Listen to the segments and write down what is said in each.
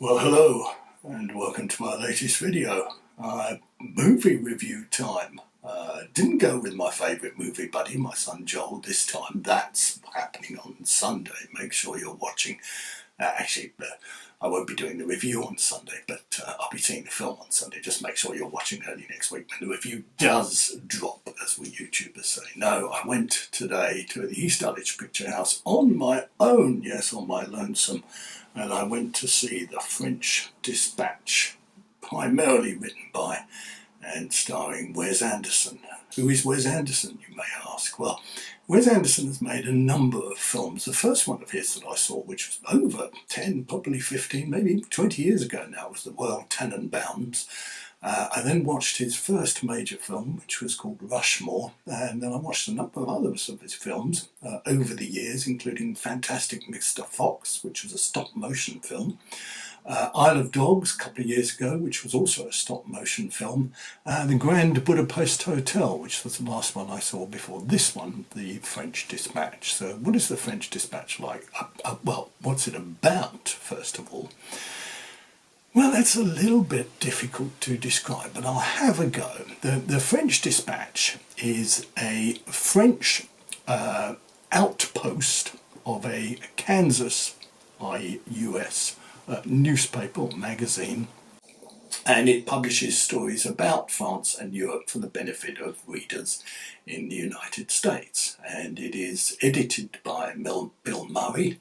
Well, hello and welcome to my latest video. Movie review time. Didn't go with my favourite movie buddy, my son Joel, this time. That's happening on Sunday. Make sure you're watching. I won't be doing the review on Sunday, but I'll be seeing the film on Sunday. Just make sure you're watching early next week when the review does drop, as we YouTubers say. No, I went today to the East Dulwich Picture House on my own, yes, on my lonesome, and I went to see The French Dispatch, primarily written by and starring Wes Anderson. Who is Wes Anderson, you may ask? Well, Wes Anderson has made a number of films. The first one of his that I saw, which was over 10, probably 15, maybe 20 years ago now, was The World Tenenbaums. I then watched his first major film, which was called Rushmore, and then I watched a number of others of his films over the years, including Fantastic Mr. Fox, which was a stop-motion film, Isle of Dogs a couple of years ago, which was also a stop-motion film, The Grand Budapest Hotel, which was the last one I saw before this one, The French Dispatch. So what is The French Dispatch like? Well, what's it about, first of all? Well, that's a little bit difficult to describe, but I'll have a go. The French Dispatch is a French outpost of a Kansas, i.e. US, newspaper or magazine, and it publishes stories about France and Europe for the benefit of readers in the United States. And it is edited by Bill Murray,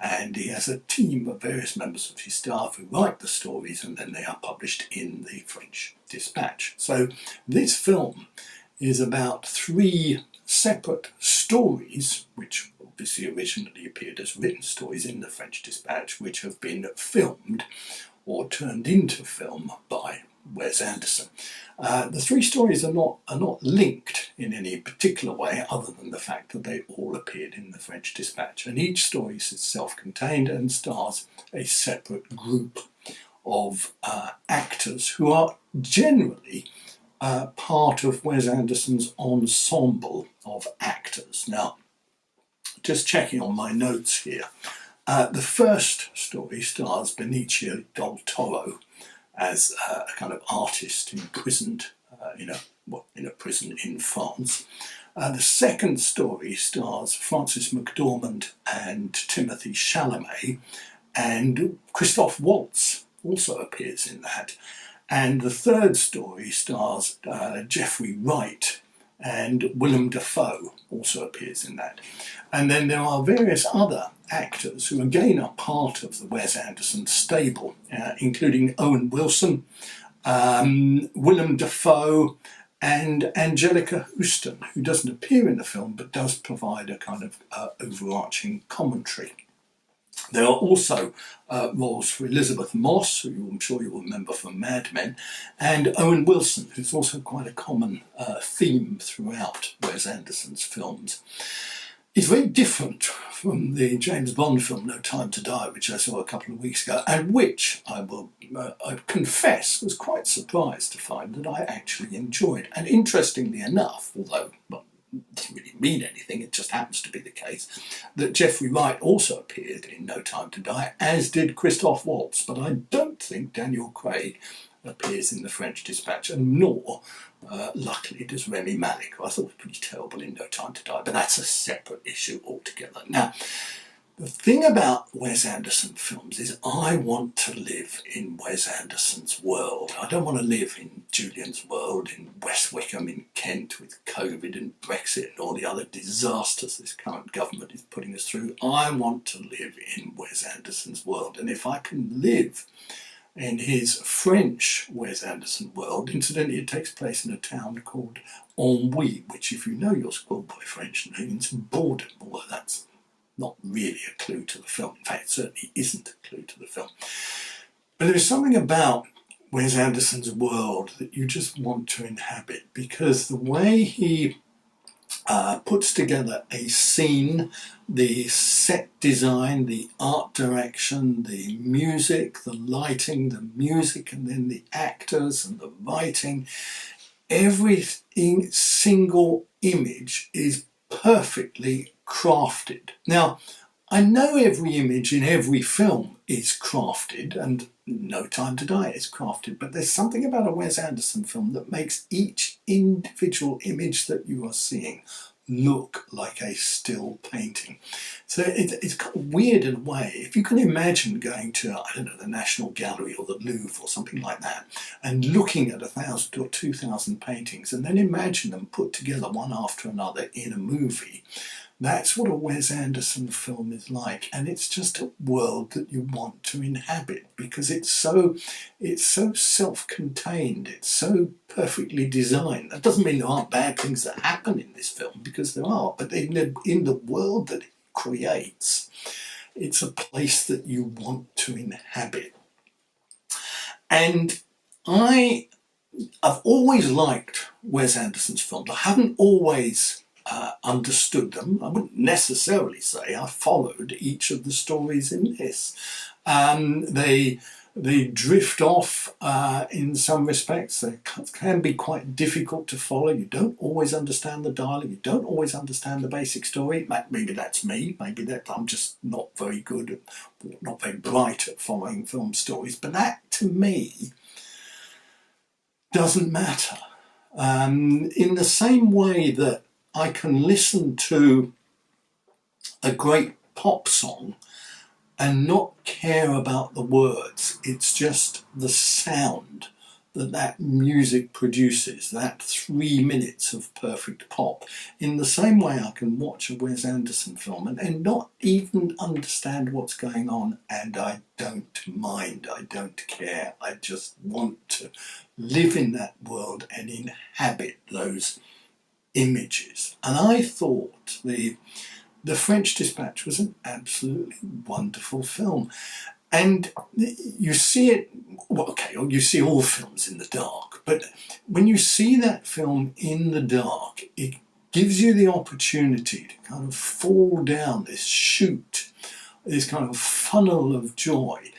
and he has a team of various members of his staff who write the stories, and then they are published in the French Dispatch. So this film is about three separate stories, which obviously originally appeared as written stories in the French Dispatch, which have been filmed or turned into film by Wes Anderson. The three stories are not linked in any particular way, other than the fact that they all appeared in the French Dispatch, and each story is self-contained and stars a separate group of actors who are generally part of Wes Anderson's ensemble of actors. Now, just checking on my notes here, the first story stars Benicio del Toro as a kind of artist imprisoned in a prison in France. The second story stars Francis McDormand and Timothy Chalamet, and Christoph Waltz also appears in that. And the third story stars Jeffrey Wright, and Willem Dafoe also appears in that. And then there are various other actors who again are part of the Wes Anderson stable, including Owen Wilson, Willem Dafoe, and Angelica Houston, who doesn't appear in the film but does provide a kind of overarching commentary. There are also roles for Elizabeth Moss, who I'm sure you'll remember from Mad Men, and Owen Wilson, who's also quite a common theme throughout Wes Anderson's films. It's very different from the James Bond film No Time to Die, which I saw a couple of weeks ago, and which I confess was quite surprised to find that I actually enjoyed. And interestingly enough, although it didn't really mean anything, it just happens to be the case, that Jeffrey Wright also appeared in No Time to Die, as did Christoph Waltz, but I don't think Daniel Craig appears in The French Dispatch, and nor, luckily, does Rami Malek, who I thought was pretty terrible in No Time to Die, but that's a separate issue altogether. Now, the thing about Wes Anderson films is I want to live in Wes Anderson's world. I don't want to live in Julian's world, in West Wickham, in Kent, with COVID and Brexit and all the other disasters this current government is putting us through. I want to live in Wes Anderson's world. And if I can live in his French Wes Anderson world, incidentally it takes place in a town called Ennui, which, if you know your schoolboy French, means boredom, although that's not really a clue to the film. In fact, it certainly isn't a clue to the film. But there is something about Wes Anderson's world that you just want to inhabit, because the way he puts together a scene, the set design, the art direction, the music, the lighting, the music, and then the actors and the writing, every single image is perfectly crafted. Now, I know every image in every film is crafted, and No Time to Die is crafted, but there's something about a Wes Anderson film that makes each individual image that you are seeing look like a still painting. So it's kind of weird in a way. If you can imagine going to, I don't know, the National Gallery or the Louvre or something like that, and looking at 1,000 or 2,000 paintings, and then imagine them put together one after another in a movie, that's what a Wes Anderson film is like, and it's just a world that you want to inhabit because it's so self-contained, it's so perfectly designed. That doesn't mean there aren't bad things that happen in this film, because there are, but in the world that it creates, it's a place that you want to inhabit. And I've always liked Wes Anderson's films. I haven't always understood them. I wouldn't necessarily say I followed each of the stories in this. They drift off in some respects. They can be quite difficult to follow. You don't always understand the dialogue. You don't always understand the basic story. Maybe that's me. Maybe that I'm just not very good, not very bright at following film stories. But that, to me, doesn't matter. In the same way that I can listen to a great pop song and not care about the words. It's just the sound that music produces, that 3 minutes of perfect pop. In the same way I can watch a Wes Anderson film and not even understand what's going on, and I don't mind, I don't care. I just want to live in that world and inhabit those images. And I thought the French Dispatch was an absolutely wonderful film. And you see it, well, okay, you see all films in the dark, but when you see that film in the dark, it gives you the opportunity to kind of fall down this chute, this kind of funnel of joy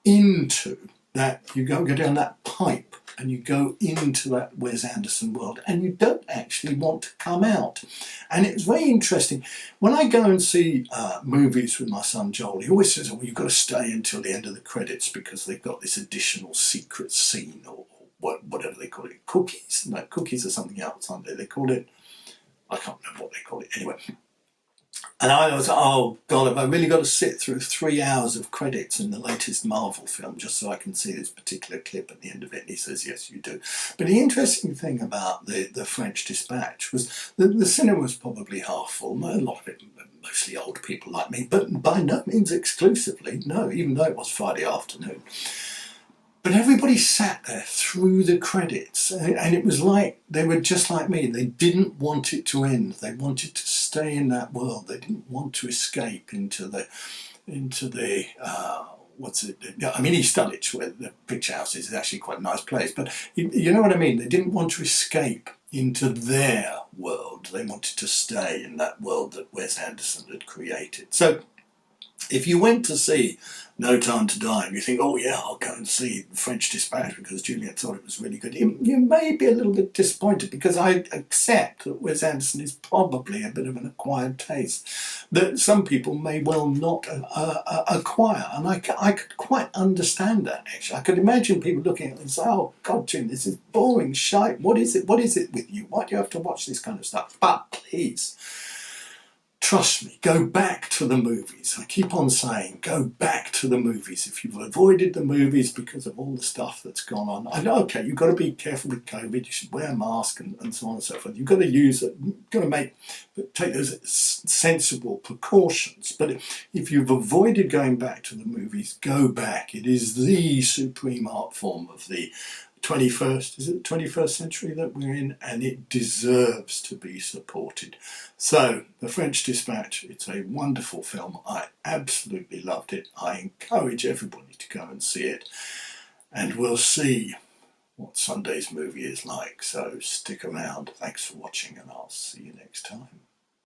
into that. You go down that pipe and you go into that Wes Anderson world, and you don't actually want to come out. And it's very interesting. When I go and see movies with my son Joel, he always says, well, you've got to stay until the end of the credits because they've got this additional secret scene, or whatever they call it. Cookies? No, cookies are something else, aren't they? They call it, I can't remember what they call it. Anyway. And I was, oh God, have I really got to sit through 3 hours of credits in the latest Marvel film just so I can see this particular clip at the end of it? And he says, yes, you do. But the interesting thing about the French Dispatch was that the cinema was probably half full. A lot of it, mostly old people like me, but by no means exclusively, no, even though it was Friday afternoon. But everybody sat there through the credits, and it was like they were just like me. They didn't want it to end. They wanted to stay in that world. They didn't want to escape into the what's it? I mean, East Dulwich, where the picture house is actually quite a nice place. But you know what I mean. They didn't want to escape into their world. They wanted to stay in that world that Wes Anderson had created. So if you went to see No Time to Die and you think, oh yeah, I'll go and see French Dispatch because Juliet thought it was really good, you may be a little bit disappointed, because I accept that Wes Anderson is probably a bit of an acquired taste that some people may well not acquire. And I could quite understand that, actually. I could imagine people looking at it and say, oh God, Jim, this is boring shite. What is it? What is it with you? Why do you have to watch this kind of stuff? But please, trust me, go back to the movies. I keep on saying, go back to the movies. If you've avoided the movies because of all the stuff that's gone on, I know, okay, you've got to be careful with COVID. You should wear a mask and so on and so forth. You've got to you've got to take those sensible precautions. But if you've avoided going back to the movies, go back. It is the supreme art form of the 21st, is it the 21st century that we're in, and it deserves to be supported. So, The French Dispatch, it's a wonderful film. I absolutely loved it. I encourage everybody to go and see it, and we'll see what Sunday's movie is like. So stick around. Thanks for watching, and I'll see you next time.